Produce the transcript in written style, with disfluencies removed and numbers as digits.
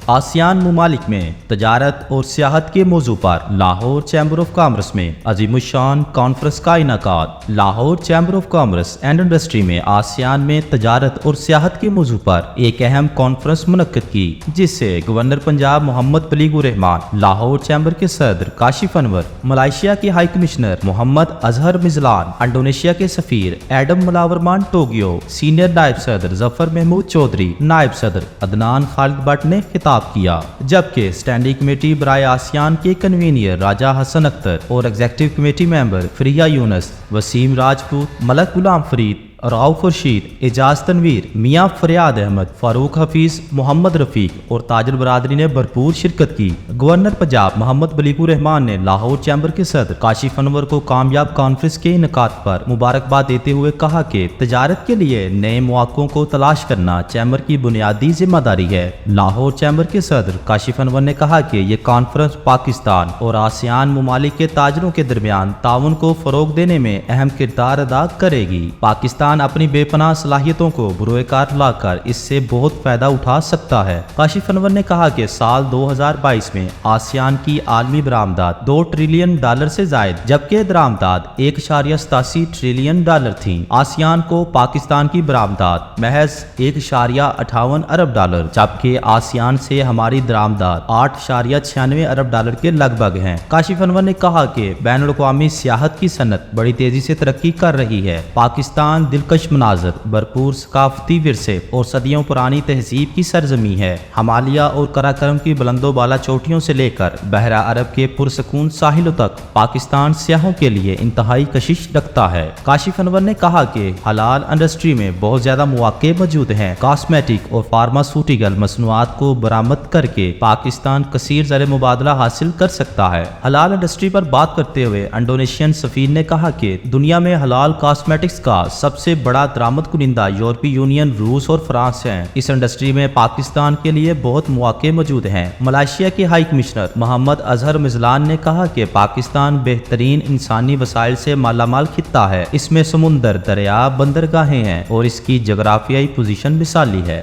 ASEAN ممالک میں تجارت اور سیاحت کے موضوع پر لاہور چیمبر آف کامرس میں عظیم الشان کانفرنس کا انعقاد۔ Lahore chamber of commerce and industry میں آسیان میں تجارت اور سیاحت کے موضوع پر ایک اہم کانفرنس منعقد کی، جس سے گورنر پنجاب محمد بلیغ الرحمان، لاہور چیمبر کے صدر کاشف انور، ملائیشیا کے ہائی کمشنر محمد اظہر مزلان، انڈونیشیا کے سفیر ایڈم ملاورمان ٹوگیو، سینئر نائب صدر ظفر محمود چودھری، نائب صدر عدنان خالد بٹ نے خطاب کیا، جبکہ اسٹینڈنگ کمیٹی برائے آسیان کے کنوینئر راجہ حسن اختر اور ایگزیکٹو کمیٹی ممبر فریہ یونس، وسیم راجپوت، ملک غلام فرید، راؤف رشید، اعجاز تنویر، میاں فریاد احمد، فاروق حفیظ، محمد رفیق اور تاجر برادری نے بھرپور شرکت کی۔ گورنر پنجاب محمد بلیغ الرحمان نے لاہور چیمبر کے صدر کاشف انور کو کامیاب کانفرنس کے انعقاد پر مبارکباد دیتے ہوئے کہا کہ تجارت کے لیے نئے مواقعوں کو تلاش کرنا چیمبر کی بنیادی ذمہ داری ہے۔ لاہور چیمبر کے صدر کاشف انور نے کہا کہ یہ کانفرنس پاکستان اور آسیان ممالک کے تاجروں کے درمیان تعاون کو فروغ دینے میں اہم کردار ادا کرے گی۔ پاکستان اپنی بے پناہ صلاحیتوں کو بروئے کار لا کر اس سے بہت فائدہ اٹھا سکتا ہے۔ کاشف انور نے کہا کہ سال 2022 میں آسیان کی عالمی برآمدات $2 ٹریلین سے زائد، جبکہ درآمدات $1.87 ٹریلین تھیں۔ آسیان کو پاکستان کی برآمدات محض $1.58 ارب، جبکہ آسیان سے ہماری درآمدات $8.96 ارب کے لگ بھگ ہیں۔ کاشف انور نے کہا کہ بین الاقوامی سیاحت کی صنعت بڑی تیزی سے ترقی کر رہی ہے۔ پاکستان دلکش مناظر، بھرپور ثقافتی ورثے اور صدیوں پرانی تہذیب کی سرزمین ہے۔ ہمالیہ اور قراقرم کی بلند و بالا چوٹیوں سے لے کر بحیرہ عرب کے پرسکون ساحلوں تک پاکستان سیاحوں کے لیے انتہائی کشش رکھتا ہے۔ کاشف انور نے کہا کہ حلال انڈسٹری میں بہت زیادہ مواقع موجود ہیں۔ کاسمیٹک اور فارماسوٹیکل مصنوعات کو برآمد کر کے پاکستان کثیر زر مبادلہ حاصل کر سکتا ہے۔ حلال انڈسٹری پر بات کرتے ہوئے انڈونیشین سفیر نے کہا کہ دنیا میں حلال کاسمیٹکس کا سب سے بڑا درآمد کنندہ یورپی یونین، روس اور فرانس ہیں۔ اس انڈسٹری میں پاکستان کے لیے بہت مواقع موجود ہیں۔ ملائیشیا کے ہائی کمشنر محمد اظہر مزلان نے کہا کہ پاکستان بہترین انسانی وسائل سے مالا مال خطہ ہے۔ اس میں سمندر، دریا، بندرگاہیں ہیں اور اس کی جغرافیائی پوزیشن مثالی ہے۔